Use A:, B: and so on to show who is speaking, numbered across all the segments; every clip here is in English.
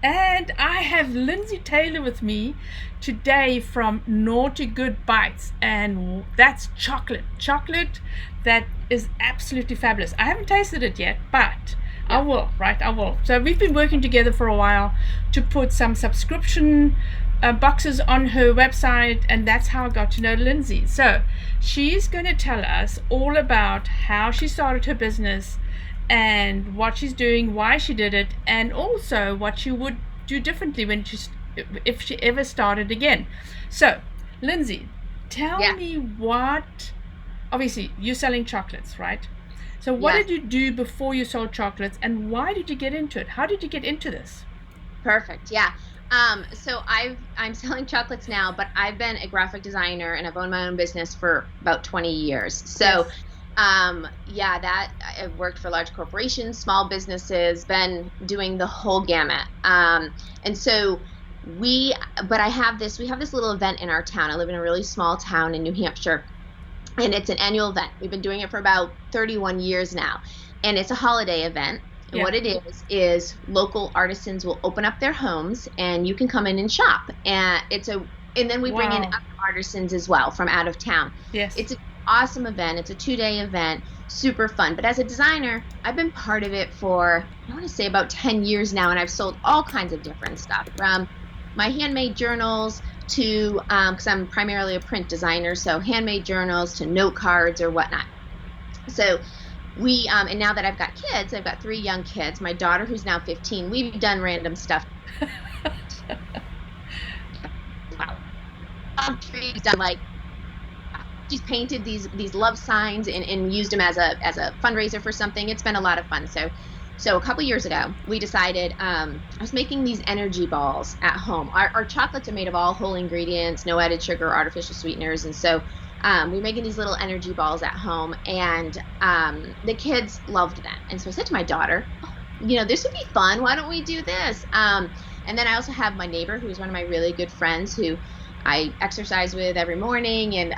A: And I have Lindsay Taylor with me today from NaughtyGood Bites, and that's chocolate that is absolutely fabulous. I haven't tasted it yet, but I will, right? I will. So we've been working together for a while to put some subscription boxes on her website, and that's how I got to know Lindsay. So she's going to tell us all about how she started her business and what she's doing, why she did it, and also what she would do differently if she ever started again. So, Lindsay, tell me what. Obviously, you're selling chocolates, right? So, what did you do before you sold chocolates, and why did you get into it? How did you get into this?
B: Perfect. Yeah. So I'm selling chocolates now, but I've been a graphic designer and I've owned my own business for about 20 years. So, that I've worked for large corporations, small businesses, been doing the whole gamut. And so we have this little event in our town. I live in a really small town in New Hampshire, and it's an annual event. We've been doing it for about 31 years now, and it's a holiday event. And what it is local artisans will open up their homes and you can come in and shop. And then we bring in other artisans as well from out of town.
A: Yes.
B: It's an awesome event. It's a 2-day event, super fun. But as a designer, I've been part of it for, I want to say about 10 years now. And I've sold all kinds of different stuff, from my handmade journals to, because I'm primarily a print designer, so handmade journals to note cards or whatnot. So and now that I've got kids, I've got 3 young kids. My daughter, who's now 15, we've done random stuff. She's done she's painted these love signs and used them as a fundraiser for something. It's been a lot of fun. So a couple years ago, we decided, I was making these energy balls at home. Our chocolates are made of all whole ingredients, no added sugar, artificial sweeteners, and so we're making these little energy balls at home, and the kids loved them. And so I said to my daughter, this would be fun. Why don't we do this? And then I also have my neighbor, who's one of my really good friends, who I exercise with every morning. And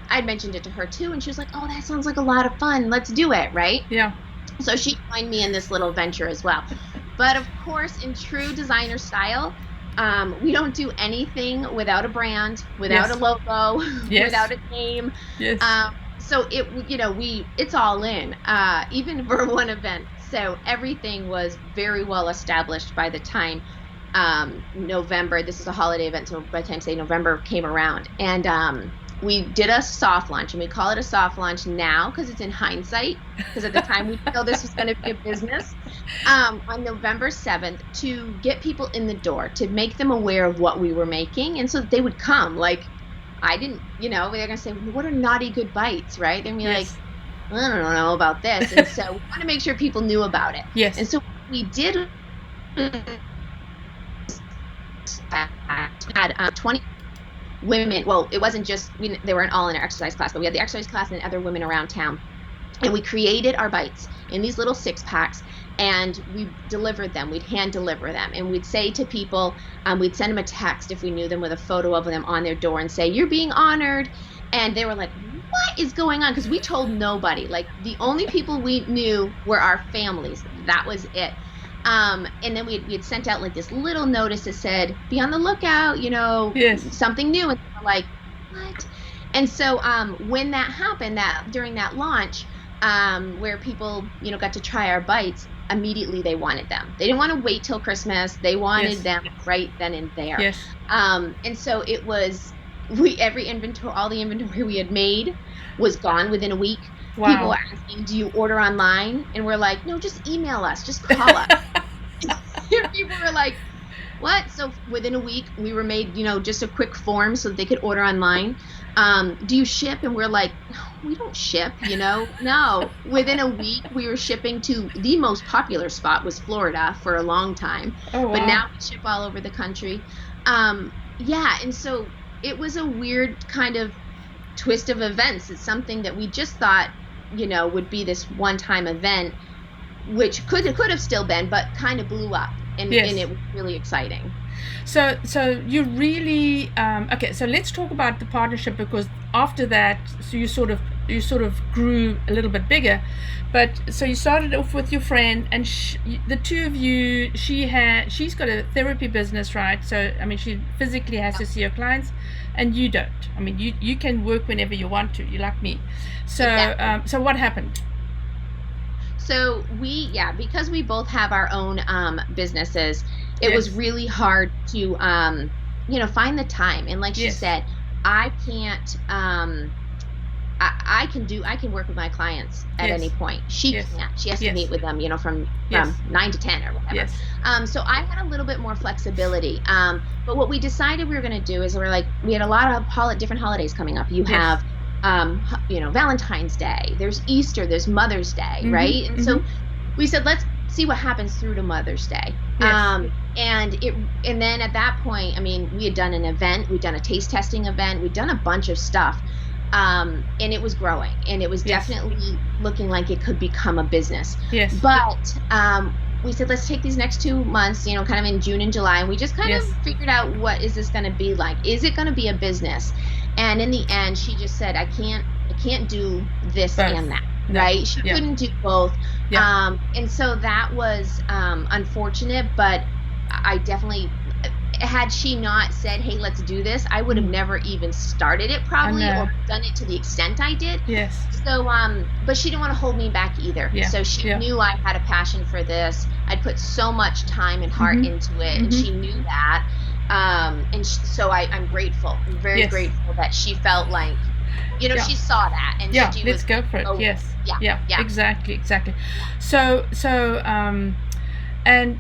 B: I'd mentioned it to her too. And she was like, oh, that sounds like a lot of fun. Let's do it. Right?
A: Yeah.
B: So she joined me in this little venture as well. But of course, in true designer style, we don't do anything without a brand, without a logo, without a name.
A: Yes.
B: So it's all in, even for one event. So everything was very well established by the time November. This is a holiday event, so by the time, say, November came around, and we did a soft launch, and we call it a soft launch now because it's in hindsight, because at the time we didn't know this was going to be a business, on November 7th, to get people in the door, to make them aware of what we were making, and so that they would come. Like, I didn't, they're going to say, what are NaughtyGood Bites, right? They're going to be like, I don't know about this. And so we want to make sure people knew about it.
A: Yes.
B: And so we did had 20 women. Well, it wasn't just, they weren't all in our exercise class, but we had the exercise class and other women around town. And we created our bites in these little 6-packs, and we delivered them. We'd hand deliver them. And we'd say to people, we'd send them a text if we knew them, with a photo of them on their door, and say, you're being honored. And they were like, what is going on? Because we told nobody. Like, the only people we knew were our families. That was it. And then we had sent out like this little notice that said, be on the lookout, something new. And they were like, what? And so when that happened, during that launch, where people, got to try our bites, immediately they wanted them. They didn't want to wait till Christmas. They wanted them right then and there.
A: Yes.
B: And so it was, all the inventory we had made was gone within a week.
A: Wow.
B: People were asking, do you order online? And we're like, no, just email us, just call us. People were like, what? So within a week, we were made, just a quick form so that they could order online. Do you ship? And we're like, no, we don't ship, no. Within a week, we were shipping to the most popular spot was Florida for a long time.
A: Oh, wow.
B: But now we ship all over the country. And so it was a weird kind of twist of events. It's something that we just thought, would be this one-time event, which could have still been, but kind of blew up, and it was really exciting.
A: So you really okay. So let's talk about the partnership, because after that, so you sort of you sort of grew a little bit bigger. But so you started off with your friend, and the two of you, she's got a therapy business, right? So I mean, she physically has to see her clients, and you don't. I mean, you can work whenever you want to. You like me. So
B: Exactly.
A: so what happened?
B: So because we both have our own businesses, it was
A: Yes.
B: really hard to find the time. And like she
A: Yes.
B: said, I can't I can work with my clients at any
A: Yes.
B: point. She
A: Yes.
B: can't. She has to meet
A: Yes.
B: with them,
A: Yes.
B: from 9 to 10 or whatever.
A: Yes.
B: So I had a little bit more flexibility. But what we decided we were going to do is we had a lot of different holidays coming up. You
A: Yes.
B: have Valentine's Day. There's Easter. There's Mother's Day,
A: Mhm.
B: right? And
A: Mhm.
B: so we said, let's see what happens through to Mother's Day.
A: Yes.
B: And then at that point, I mean, we had done an event, we'd done a taste testing event, we'd done a bunch of stuff. And it was growing, and it was
A: Yes.
B: definitely looking like it could become a business.
A: Yes.
B: But we said, let's take these next 2 months, kind of in June and July, and we just kind
A: Yes.
B: of figured out, what is this going to be like? Is it going to be a business? And in the end, she just said, I can't do this
A: Both.
B: and that.
A: No.
B: Right? She
A: Yeah.
B: couldn't do both.
A: Yeah.
B: And so that was unfortunate, but I definitely, had she not said, hey, let's do this, I would have never even started it, probably,
A: know.
B: or done it to the extent I did.
A: Yes.
B: So, but she didn't want to hold me back either.
A: Yeah.
B: So she
A: Yeah.
B: knew I had a passion for this. I'd put so much time and heart into it, and she knew that. So I'm grateful. I'm very
A: Yes.
B: grateful that she felt like,
A: Yeah.
B: she saw that, and
A: Yeah.
B: she
A: Let's
B: was,
A: go for it.
B: oh,
A: Yes.
B: yeah,
A: Yeah.
B: yeah.
A: Exactly. Exactly. So and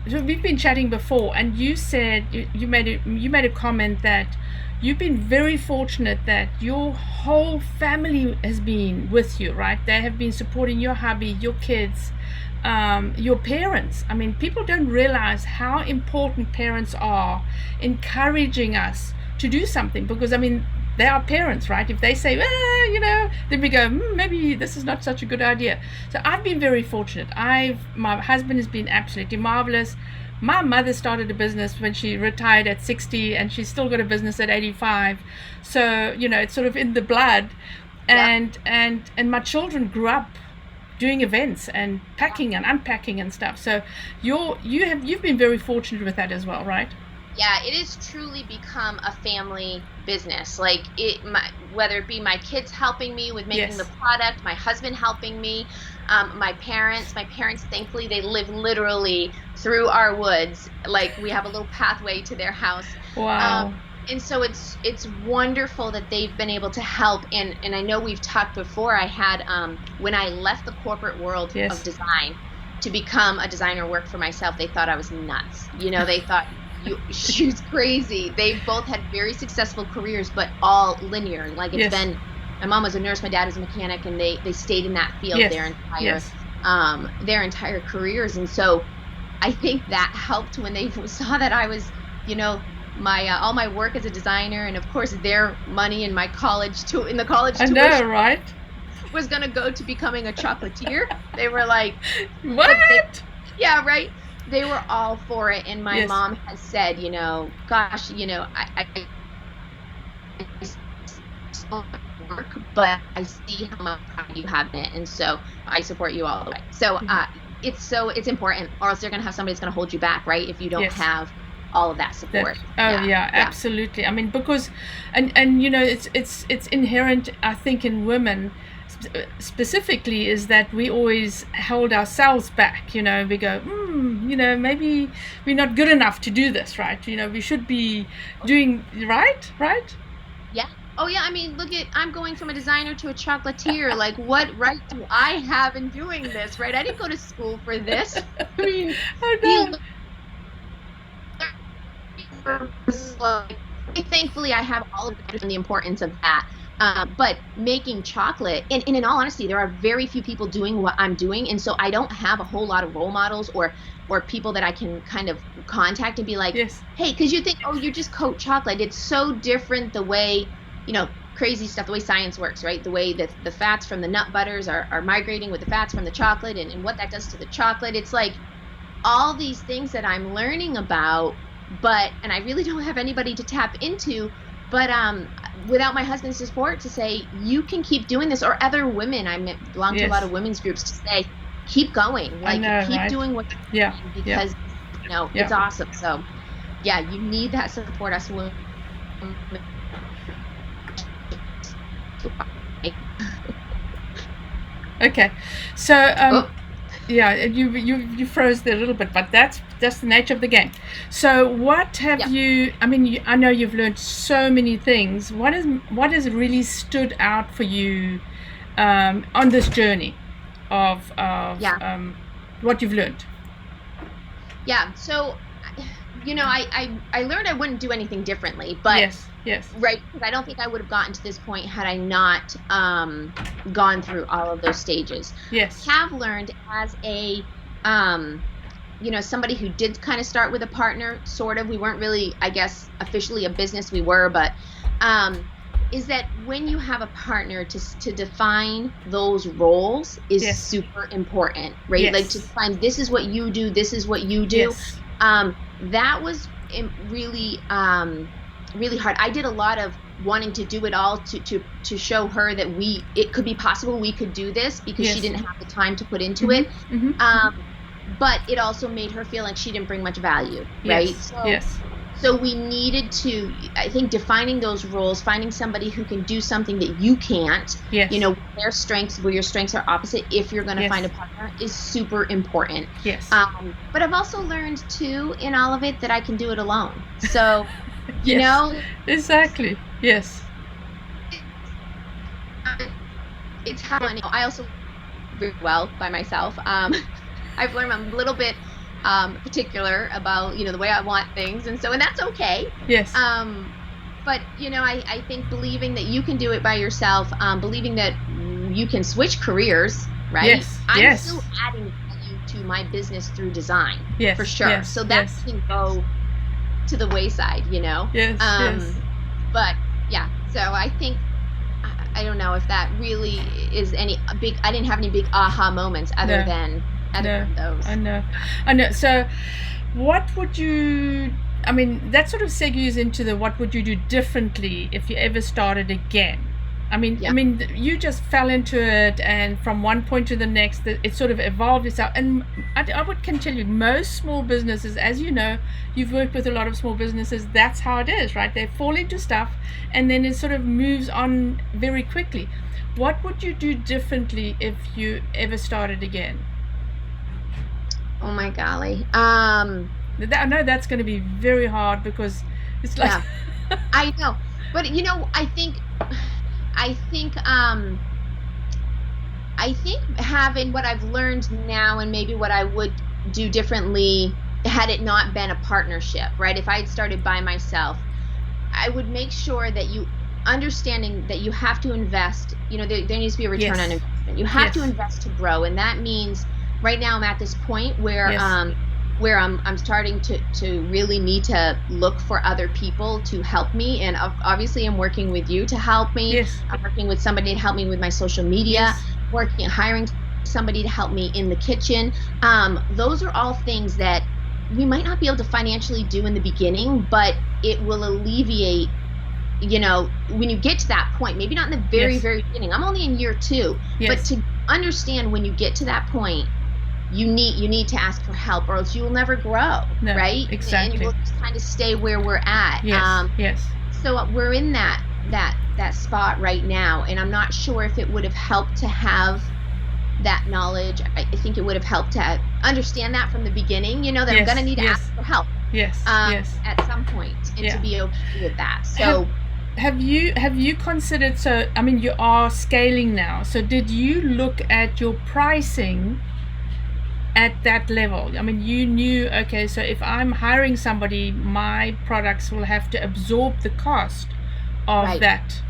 A: so we've been chatting before, and you said you made a comment that you've been very fortunate that your whole family has been with you, right? They have been supporting your hubby, your kids, your parents. I mean, people don't realize how important parents are, encouraging us to do something, because I mean, they are parents, right? If they say, then we go, maybe this is not such a good idea. So I've been very fortunate. My husband has been absolutely marvelous. My mother started a business when she retired at 60, and she's still got a business at 85. So it's sort of in the blood. And my children grew up doing events and packing and unpacking and stuff. So you've been very fortunate with that as well, right?
B: Yeah, it has truly become a family business. Like whether it be my kids helping me with making the product, my husband helping me, my parents. My parents, thankfully, they live literally through our woods. Like, we have a little pathway to their house.
A: Wow.
B: And so it's wonderful that they've been able to help. And I know we've talked before. I had when I left the corporate world of design to become a designer, work for myself, they thought I was nuts. They thought, she's crazy. They both had very successful careers, but all linear. Like, it's been, my mom was a nurse, my dad was a mechanic, and they stayed in that field their entire careers. And so I think that helped when they saw that I was, my all my work as a designer, and of course their money in my college in the college tuition,
A: I know, right?
B: was going to go to becoming a chocolatier. They were like,
A: what?
B: Yeah, right. They were all for it. And my mom has said, gosh, I still work, but I see how much pride you have in it, and so I support you all the way. So it's important, or else they're going to have somebody that's going to hold you back, right? If you don't have all of that support.
A: Absolutely. I mean, because and it's inherent, I think, in women specifically, is that we always held ourselves back. We go, maybe we're not good enough to do this, right? We should be doing right.
B: Yeah. Oh yeah, I mean, I'm going from a designer to a chocolatier. Like, what right do I have in doing this, right? I didn't go to school for this. I mean, thankfully I have all of that and the importance of that. But making chocolate, and in all honesty, there are very few people doing what I'm doing. And so I don't have a whole lot of role models or people that I can kind of contact and be like, hey, because you think, oh, you just coat chocolate. It's so different the way, crazy stuff, the way science works, right? The way that the fats from the nut butters are migrating with the fats from the chocolate, and what that does to the chocolate. It's like all these things that I'm learning about, and I really don't have anybody to tap into. But without my husband's support to say, you can keep doing this, or other women, belong to a lot of women's groups, to say, keep going, like keep doing what you're doing, because it's awesome. So yeah, you need that support as women.
A: Okay, so yeah, you froze there a little bit, but that's the nature of the game. So what have you? I mean, I know you've learned so many things. What has really stood out for you on this journey of what you've learned?
B: Yeah. So, I learned I wouldn't do anything differently, but
A: yes,
B: right, because I don't think I would have gotten to this point had I not gone through all of those stages.
A: Yes.
B: Have learned as a somebody who did kind of start with a partner, sort of. We weren't really, I guess, officially a business. We were, but is that when you have a partner, to define those roles is super important, right? Like to define, this is what you do, this is what you do. That was really really hard. I did a lot of wanting to do it all to show her that it could be possible, we could do this, because she didn't have the time to put into it. But it also made her feel like she didn't bring much value, right? So we needed to, I think, defining those roles, finding somebody who can do something that you can't, their strengths, where your strengths are opposite, if you're going to find a partner, is super important. But I've also learned too, in all of it, that I can do it alone. So,
A: exactly. Yes.
B: It's how I also very well by myself. I've learned I'm a little bit particular about the way I want things, and that's okay.
A: Yes.
B: But I think believing that you can do it by yourself, believing that you can switch careers, right? I'm still adding value to my business through design, for sure. So that can go to the wayside, But yeah, so I think, I don't know if that really is I didn't have any big aha moments other than those.
A: I know. So what would you, I mean, that sort of segues into what would you do differently if you ever started again? I mean, you just fell into it, and from one point to the next, it sort of evolved itself. And I can tell you, most small businesses, as you know, you've worked with a lot of small businesses, that's how it is, right? They fall into stuff, and then it sort of moves on very quickly. What would you do differently if you ever started again?
B: Oh my golly.
A: I know that's going to be very hard, because it's like
B: I know, but I think having what I've learned now, and maybe what I would do differently had it not been a partnership, right? If I had started by myself, I would make sure that understanding that you have to invest, there needs to be a return on investment. You have to invest to grow, and that means right now I'm at this point where I'm starting to really need to look for other people to help me, and obviously I'm working with you to help me. I'm working with somebody to help me with my social media, hiring somebody to help me in the kitchen. Those are all things that we might not be able to financially do in the beginning, but it will alleviate, when you get to that point, maybe not in the very, very beginning. I'm only in year 2, but to understand when you get to that point, you need to ask for help, or else you will never grow, right?
A: Exactly.
B: And you will just kind of stay where we're at. So we're in that spot right now, and I'm not sure if it would have helped to have that knowledge. I think it would have helped to understand that from the beginning, that I'm going to need to ask for help. At some point, and to be okay with that. So
A: have you considered, so I mean, you are scaling now, so did you look at your pricing at that level? I mean, you knew, okay, so if I'm hiring somebody, my products will have to absorb the cost of that.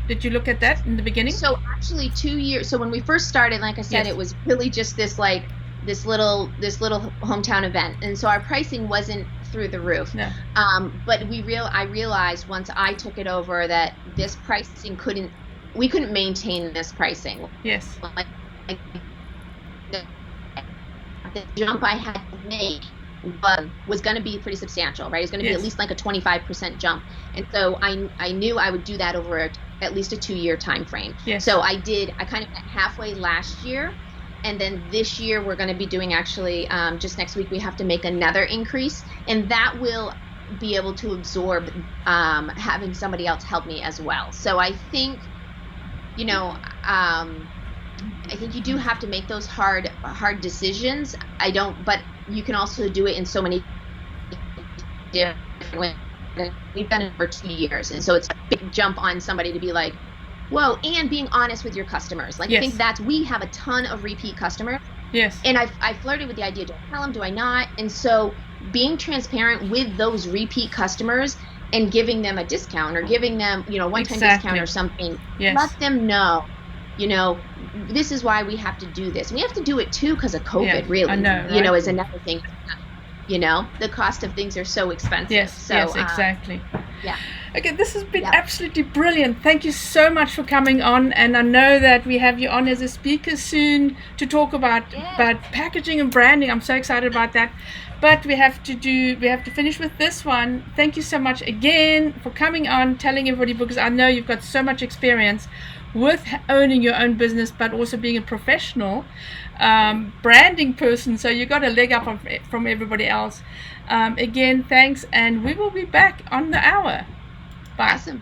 A: Did you look at that in the beginning?
B: So actually 2 years, so when we first started, like I said, it was really just this little hometown event, and so our pricing wasn't through the roof. But I realized once I took it over that this pricing we couldn't maintain this pricing.
A: Yes.
B: Like, the jump I had to make was going to be pretty substantial, right? It was going to be
A: Yes.
B: at least like a 25% jump. And so I knew I would do that over at least a 2-year time frame.
A: Yes.
B: So I kind of went halfway last year. And then this year we're going to be doing, actually, just next week, we have to make another increase. And that will be able to absorb having somebody else help me as well. So I think, I think you do have to make those hard decisions. But you can also do it in so many different ways. We've done it for 2 years, and so it's a big jump on somebody to be like, whoa, and being honest with your customers. Like,
A: Yes.
B: I think we have a ton of repeat customers.
A: Yes.
B: And I flirted with the idea, do I tell them, do I not? And so being transparent with those repeat customers and giving them a discount, or giving them, one-time discount or something.
A: Yes.
B: Let them know, this is why we have to do this. We have to do it too because of COVID, really.
A: I know, right?
B: Is another thing. The cost of things are so expensive.
A: Yes,
B: so,
A: yes, exactly.
B: Yeah.
A: Okay, this has been absolutely brilliant. Thank you so much for coming on, and I know that we have you on as a speaker soon to talk about packaging and branding. I'm so excited about that. But we have to finish with this one. Thank you so much again for coming on, telling everybody, because I know you've got so much experience with owning your own business, but also being a professional branding person, so you got a leg up from everybody else. Again, thanks, and we will be back on the hour. Bye.
B: Awesome.